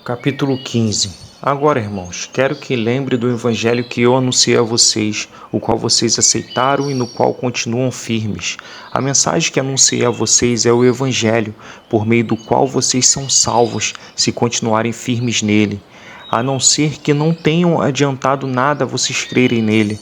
Capítulo 15. Agora, irmãos, quero que lembre do evangelho que eu anunciei a vocês, o qual vocês aceitaram e no qual continuam firmes. A mensagem que anunciei a vocês é o evangelho, por meio do qual vocês são salvos, se continuarem firmes nele, a não ser que não tenham adiantado nada vocês crerem nele.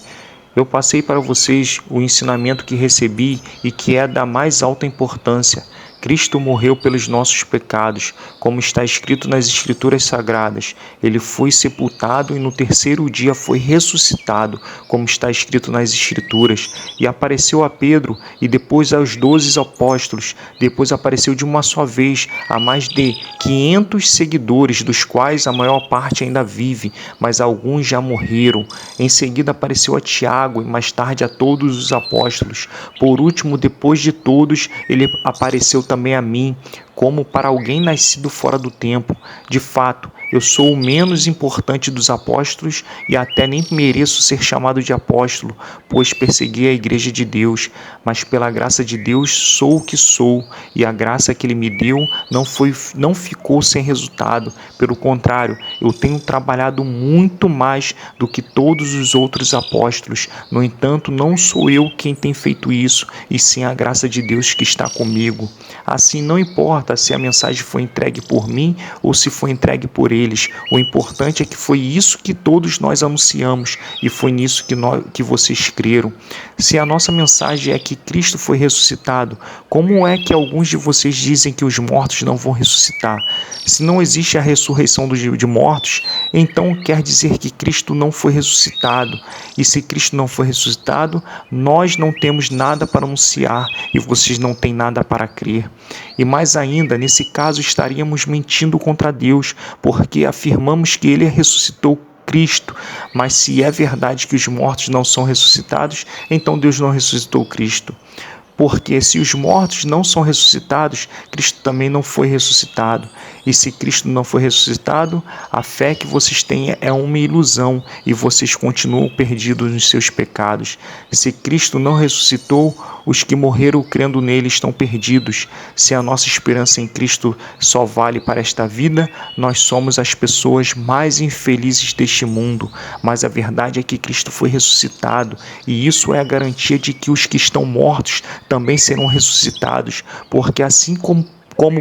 Eu passei para vocês o ensinamento que recebi e que é da mais alta importância. Cristo morreu pelos nossos pecados, como está escrito nas Escrituras Sagradas. Ele foi sepultado e no terceiro dia foi ressuscitado, como está escrito nas Escrituras. E apareceu a Pedro e depois aos 12 apóstolos. Depois apareceu de uma só vez a mais de 500 seguidores, dos quais a maior parte ainda vive, mas alguns já morreram. Em seguida apareceu a Tiago e mais tarde a todos os apóstolos. Por último, depois de todos, ele apareceu também a mim, como para alguém nascido fora do tempo. De fato, eu sou o menos importante dos apóstolos e até nem mereço ser chamado de apóstolo, pois persegui a igreja de Deus. Mas pela graça de Deus sou o que sou, e a graça que Ele me deu não ficou sem resultado. Pelo contrário, eu tenho trabalhado muito mais do que todos os outros apóstolos. No entanto, não sou eu quem tem feito isso, e sim a graça de Deus que está comigo. Assim, não importa se a mensagem foi entregue por mim ou se foi entregue por eles. O importante é que foi isso que todos nós anunciamos e foi nisso que vocês creram. Se a nossa mensagem é que Cristo foi ressuscitado, como é que alguns de vocês dizem que os mortos não vão ressuscitar? Se não existe a ressurreição de mortos, então quer dizer que Cristo não foi ressuscitado. E se Cristo não foi ressuscitado, nós não temos nada para anunciar e vocês não têm nada para crer. E mais ainda, nesse caso estaríamos mentindo contra Deus, porque afirmamos que Ele ressuscitou Cristo. Mas se é verdade que os mortos não são ressuscitados, então Deus não ressuscitou Cristo. Porque se os mortos não são ressuscitados, Cristo também não foi ressuscitado. E se Cristo não foi ressuscitado, a fé que vocês têm é uma ilusão e vocês continuam perdidos nos seus pecados. Se Cristo não ressuscitou, os que morreram crendo nele estão perdidos. Se a nossa esperança em Cristo só vale para esta vida, nós somos as pessoas mais infelizes deste mundo. Mas a verdade é que Cristo foi ressuscitado, e isso é a garantia de que os que estão mortos também serão ressuscitados, porque assim como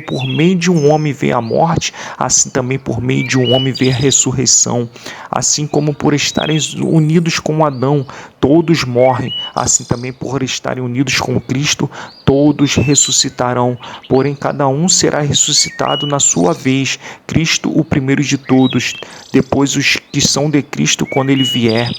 por meio de um homem veio a morte, assim também por meio de um homem veio a ressurreição. Assim como por estarem unidos com Adão, todos morrem, assim também por estarem unidos com Cristo, todos ressuscitarão. Porém, cada um será ressuscitado na sua vez, Cristo o primeiro de todos, depois os que são de Cristo quando ele vier.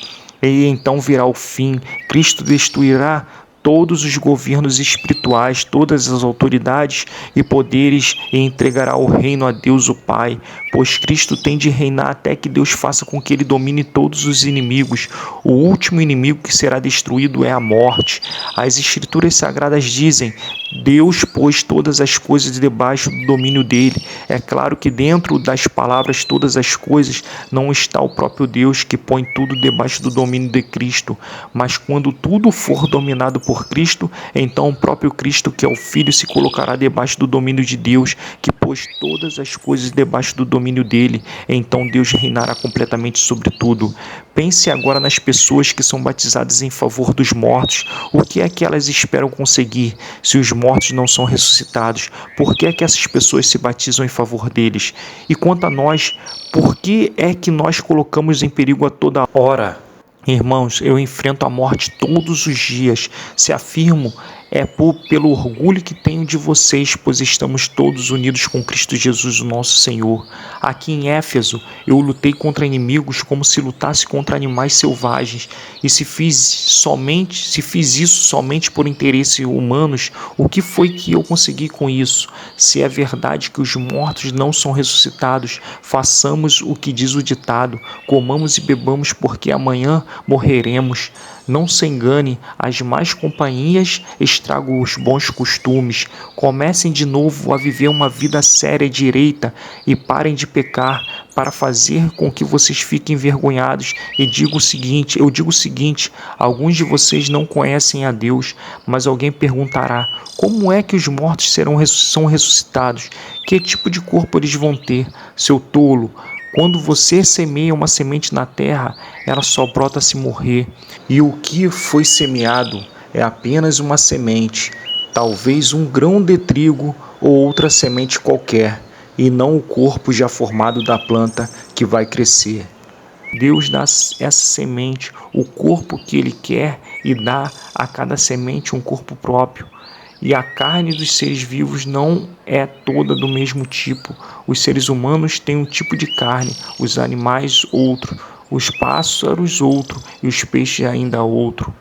E então virá o fim, Cristo destruirá todos os governos espirituais, todas as autoridades e poderes, e entregará o reino a Deus o Pai, pois Cristo tem de reinar até que Deus faça com que ele domine todos os inimigos. O último inimigo que será destruído é a morte. As Escrituras Sagradas dizem: Deus pôs todas as coisas debaixo do domínio dele. É claro que dentro das palavras todas as coisas não está o próprio Deus, que põe tudo debaixo do domínio de Cristo, mas quando tudo for dominado por Cristo, então o próprio Cristo, que é o Filho, se colocará debaixo do domínio de Deus, que pôs todas as coisas debaixo do domínio dele. Então Deus reinará completamente sobre tudo. Pense agora nas pessoas que são batizadas em favor dos mortos. O que é que elas esperam conseguir se os mortos não são ressuscitados? Por que é que essas pessoas se batizam em favor deles? E quanto a nós, por que é que nós colocamos em perigo a toda hora? Irmãos, eu enfrento a morte todos os dias. Se afirmo, é pelo orgulho que tenho de vocês, pois estamos todos unidos com Cristo Jesus, o nosso Senhor. Aqui em Éfeso, eu lutei contra inimigos como se lutasse contra animais selvagens. E se fiz isso somente por interesses humanos, o que foi que eu consegui com isso? Se é verdade que os mortos não são ressuscitados, façamos o que diz o ditado: comamos e bebamos, porque amanhã morreremos. Não se engane, as más companhias estragam os bons costumes. Comecem de novo a viver uma vida séria e direita e parem de pecar. para fazer com que vocês fiquem envergonhados. Eu digo o seguinte, alguns de vocês não conhecem a Deus, mas alguém perguntará, como é que os mortos são ressuscitados? Que tipo de corpo eles vão ter? Seu tolo, quando você semeia uma semente na terra, ela só brota se morrer. E o que foi semeado é apenas uma semente, talvez um grão de trigo ou outra semente qualquer, e não o corpo já formado da planta que vai crescer. Deus dá essa semente, o corpo que Ele quer, e dá a cada semente um corpo próprio. E a carne dos seres vivos não é toda do mesmo tipo. Os seres humanos têm um tipo de carne, os animais outro, os pássaros outro e os peixes ainda outro.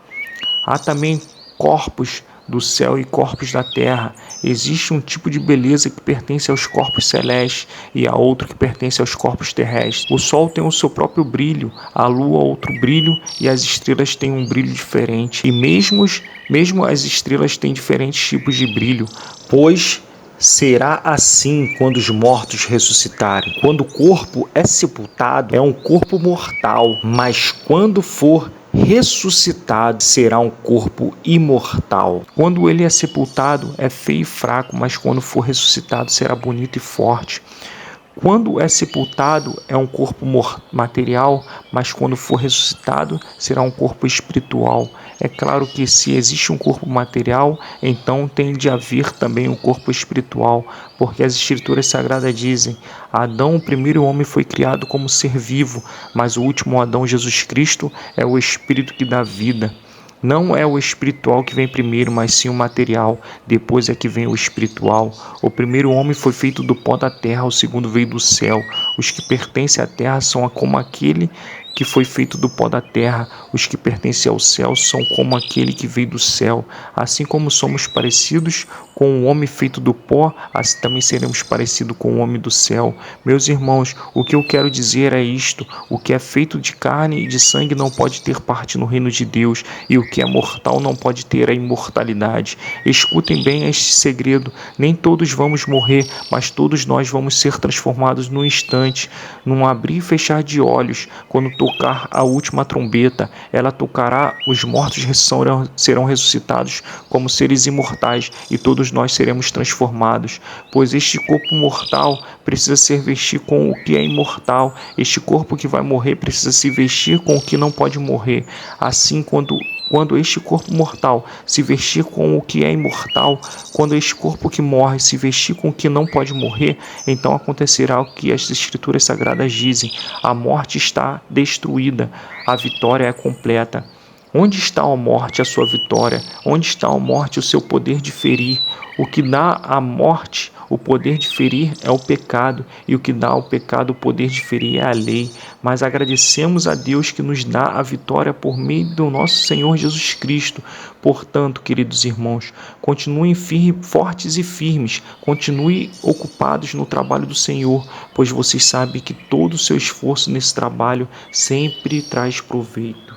Há também corpos do céu e corpos da terra. Existe um tipo de beleza que pertence aos corpos celestes e há outro que pertence aos corpos terrestres. O sol tem o seu próprio brilho, a lua outro brilho e as estrelas têm um brilho diferente. E mesmo as estrelas têm diferentes tipos de brilho, pois será assim quando os mortos ressuscitarem. Quando o corpo é sepultado, é um corpo mortal, mas quando for ressuscitado, será um corpo imortal. Quando ele é sepultado, é feio e fraco, mas quando for ressuscitado, será bonito e forte. Quando é sepultado, é um corpo material, mas quando for ressuscitado, será um corpo espiritual. É claro que se existe um corpo material, então tem de haver também um corpo espiritual, porque as Escrituras Sagradas dizem: Adão, o primeiro homem, foi criado como ser vivo, mas o último Adão, Jesus Cristo, é o Espírito que dá vida. Não é o espiritual que vem primeiro, mas sim o material. Depois é que vem o espiritual. O primeiro homem foi feito do pó da terra, o segundo veio do céu. Os que pertencem à terra são como aquele que foi feito do pó da terra. Os que pertencem ao céu são como aquele que veio do céu. Assim como somos parecidos com o homem feito do pó, assim também seremos parecidos com o homem do céu. Meus irmãos, o que eu quero dizer é isto: o que é feito de carne e de sangue não pode ter parte no reino de Deus, e o que é mortal não pode ter a imortalidade. Escutem bem este segredo: nem todos vamos morrer, mas todos nós vamos ser transformados num instante, num abrir e fechar de olhos. Quando tocar a última trombeta, ela tocará, os mortos serão ressuscitados como seres imortais, e todos nós seremos transformados, pois este corpo mortal precisa se vestir com o que é imortal. Este corpo que vai morrer precisa se vestir com o que não pode morrer. Assim, quando este corpo mortal se vestir com o que é imortal, quando este corpo que morre se vestir com o que não pode morrer, então acontecerá o que as Escrituras Sagradas dizem: a morte está destruída, a vitória é completa. Onde está a morte, a sua vitória? Onde está a morte, o seu poder de ferir? O que dá à morte o poder de ferir é o pecado, e o que dá ao pecado o poder de ferir é a lei. Mas agradecemos a Deus que nos dá a vitória por meio do nosso Senhor Jesus Cristo. Portanto, queridos irmãos, continuem fortes e firmes, continuem ocupados no trabalho do Senhor, pois vocês sabem que todo o seu esforço nesse trabalho sempre traz proveito.